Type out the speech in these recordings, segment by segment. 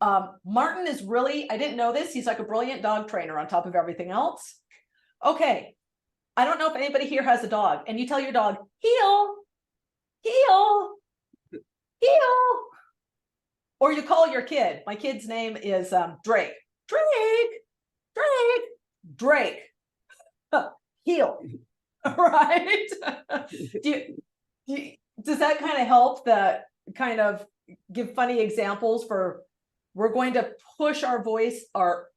Martin is really, I didn't know this, he's like a brilliant dog trainer on top of everything else. Okay, I don't know if anybody here has a dog, and you tell your dog, heel, heel, heel. Or you call your kid. My kid's name is Drake. Drake, Drake, Drake. Heel. Right? Does that kind of help, the kind of give funny examples for, we're going to push our voice or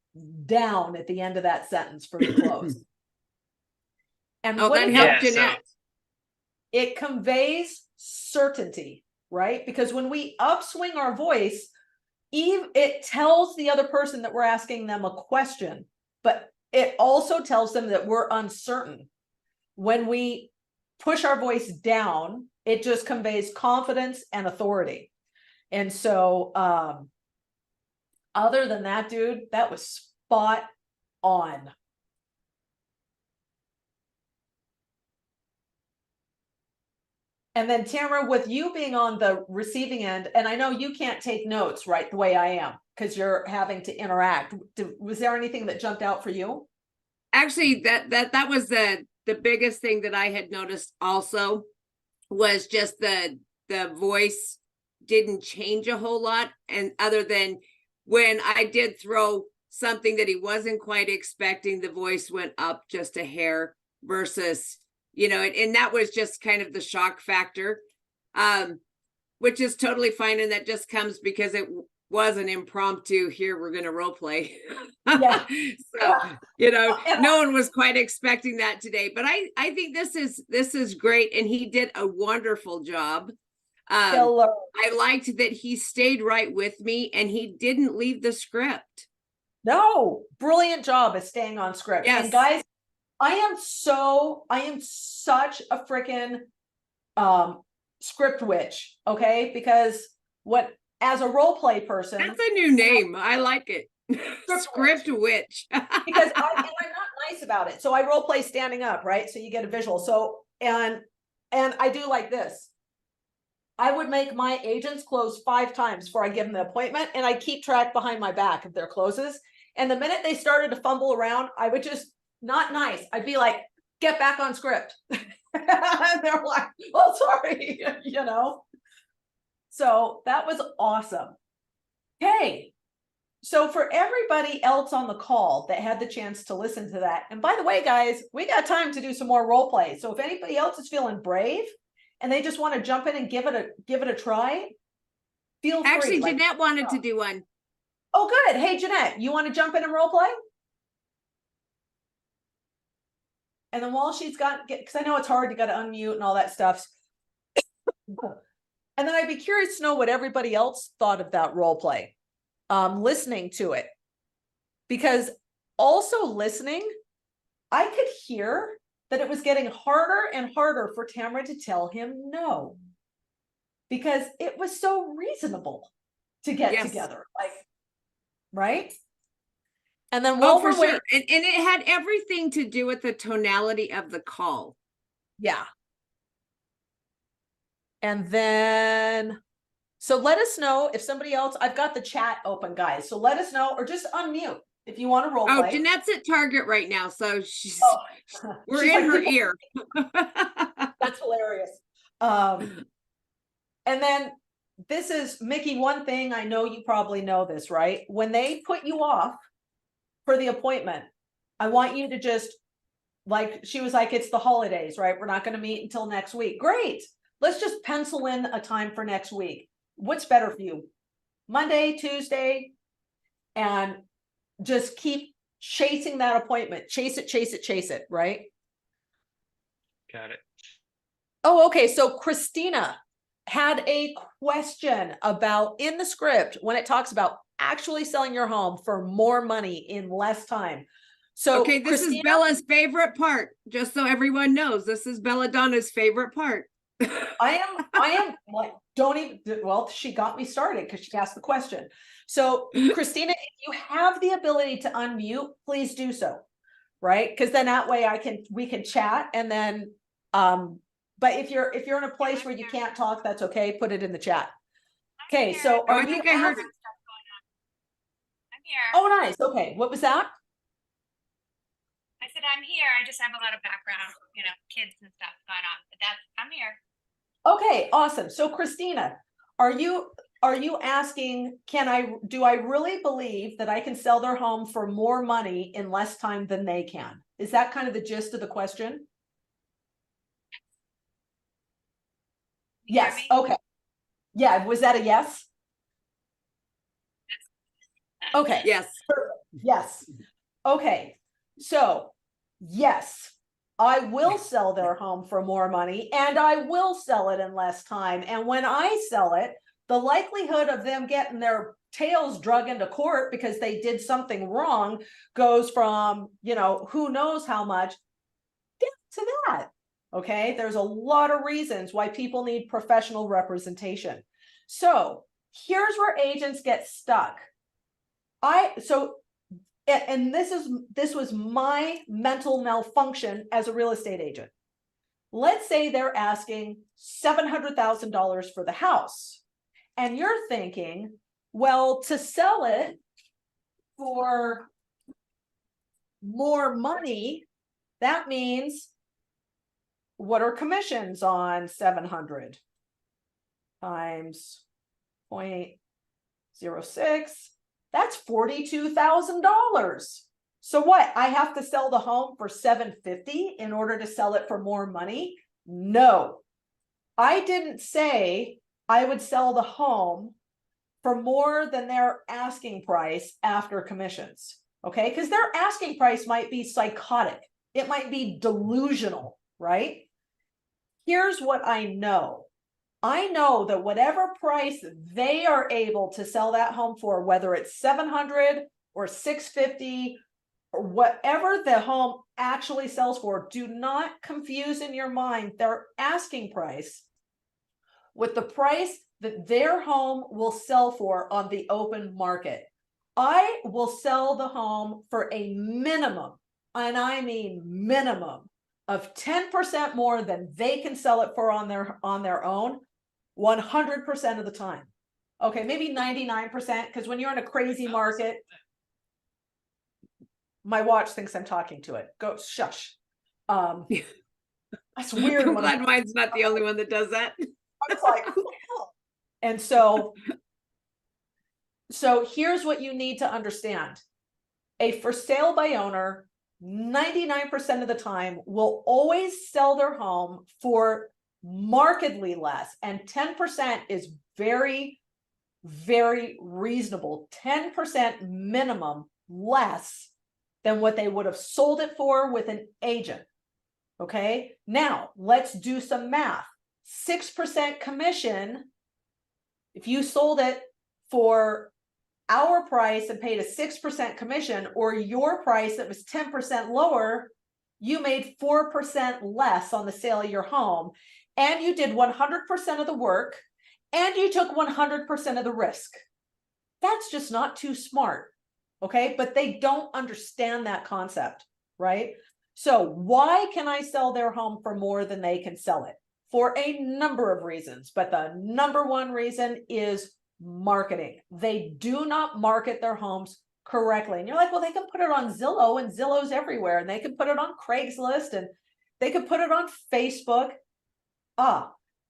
down at the end of that sentence for the close. And what that helped Jeanette. It conveys certainty, right? Because when we upswing our voice, it tells the other person that we're asking them a question, but it also tells them that we're uncertain. When we push our voice down, it just conveys confidence and authority. And so, other than that, dude, that was spot on. And then Tamara, with you being on the receiving end, and I know you can't take notes, right, the way I am, because you're having to interact. Was there anything that jumped out for you? Actually, that was the biggest thing that I had noticed also, was just the voice didn't change a whole lot. And other than when I did throw something that he wasn't quite expecting, the voice went up just a hair versus, and that was just kind of the shock factor, which is totally fine. And that just comes because it was an impromptu, here we're going to role play. Yeah. So, no one was quite expecting that today, but I think this is great. And he did a wonderful job. I liked that he stayed right with me and he didn't leave the script. No, brilliant job of staying on script. Yes. And guys, I am such a freaking script witch, okay? Because as a role play person, that's a new name. I like it. Script witch. Because I'm not nice about it. So I role play standing up, right? So you get a visual. So and I do like this. I would make my agents close 5 times before I give them the appointment, and I keep track behind my back of their closes. And the minute they started to fumble around, I would just, not nice, I'd be like, get back on script. And they're like, oh, sorry, So that was awesome. Hey, so for everybody else on the call that had the chance to listen to that, and by the way, guys, we got time to do some more role play. So if anybody else is feeling brave and they just want to jump in and give it a try, feel free. Actually, Jeanette wanted to do one. Oh, good. Hey, Jeanette, you want to jump in and role play? And then while she's because I know it's hard, you got to unmute and all that stuff. And then I'd be curious to know what everybody else thought of that role play, listening to it. Because also listening, I could hear that it was getting harder and harder for Tamara to tell him no. Because it was so reasonable to get together. Right? And then for sure. And it had everything to do with the tonality of the call. Yeah. And then, so let us know if somebody else, I've got the chat open, guys. So let us know, or just unmute if you want to role play. Jeanette's at Target right now. So we're in her ear. That's hilarious. And then this is, Mickey, one thing, I know you probably know this, right? When they put you off for the appointment, I want you to just, she was like, it's the holidays, right? We're not going to meet until next week. Great. Let's just pencil in a time for next week. What's better for you? Monday, Tuesday, and just keep chasing that appointment. Chase it, right? Got it. Oh, okay. So Christina had a question about, in the script, when it talks about actually selling your home for more money in less time. So okay, this Christina, is Bella's favorite part. Just so everyone knows, this is Belladonna's favorite part. I am like, don't even, well, she got me started because she asked the question. So Christina, if you have the ability to unmute, please do so. Right? Because then that way we can chat, and then, but if you're in a place where you can't talk, that's okay. Put it in the chat. Okay. So I think I heard it. here. Oh, nice. Okay. What was that? I said, I'm here. I just have a lot of background, kids and stuff going on, but I'm here. Okay, awesome. So Christina, are you asking, do I really believe that I can sell their home for more money in less time than they can? Is that kind of the gist of the question? You hear Yes. me? Okay. Yeah. Was that a yes? Okay. Yes. Yes. Okay. So, yes, I will sell their home for more money and I will sell it in less time. And when I sell it, the likelihood of them getting their tails drug into court because they did something wrong goes from, who knows how much down to that. Okay. There's a lot of reasons why people need professional representation. So here's where agents get stuck. And this was my mental malfunction as a real estate agent. Let's say they're asking $700,000 for the house. And you're thinking, well, to sell it for more money, that means what are commissions on 700 times 0.06? That's $42,000. So what? I have to sell the home for $750 in order to sell it for more money? No, I didn't say I would sell the home for more than their asking price after commissions. Okay, because their asking price might be psychotic. It might be delusional, right? Here's what I know. I know that whatever price they are able to sell that home for, whether it's 700 or 650 or whatever the home actually sells for, do not confuse in your mind their asking price with the price that their home will sell for on the open market. I will sell the home for a minimum, and I mean minimum, of 10% more than they can sell it for on their own. 100% of the time. Okay, maybe 99%, because when you're in a crazy market, my watch thinks I'm talking to it. Go shush. That's weird. I'm glad mine's not the only one that does that. I was like, who the hell? And so here's what you need to understand. A for sale by owner, 99% of the time will always sell their home for markedly less, and 10% is very, very reasonable. 10% minimum less than what they would have sold it for with an agent. Okay, now let's do some math. 6% commission. If you sold it for our price and paid a 6% commission, or your price that was 10% lower, you made 4% less on the sale of your home. And you did 100% of the work, and you took 100% of the risk. That's just not too smart, okay? But they don't understand that concept, right? So why can I sell their home for more than they can sell it? For a number of reasons, but the number one reason is marketing. They do not market their homes correctly. And you're like, well, they can put it on Zillow, and Zillow's everywhere, and they can put it on Craigslist, and they can put it on Facebook.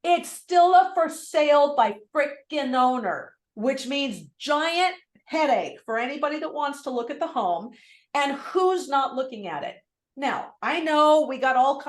It's still a for sale by frickin' owner, which means giant headache for anybody that wants to look at the home. And who's not looking at it? Now, I know we got all kinds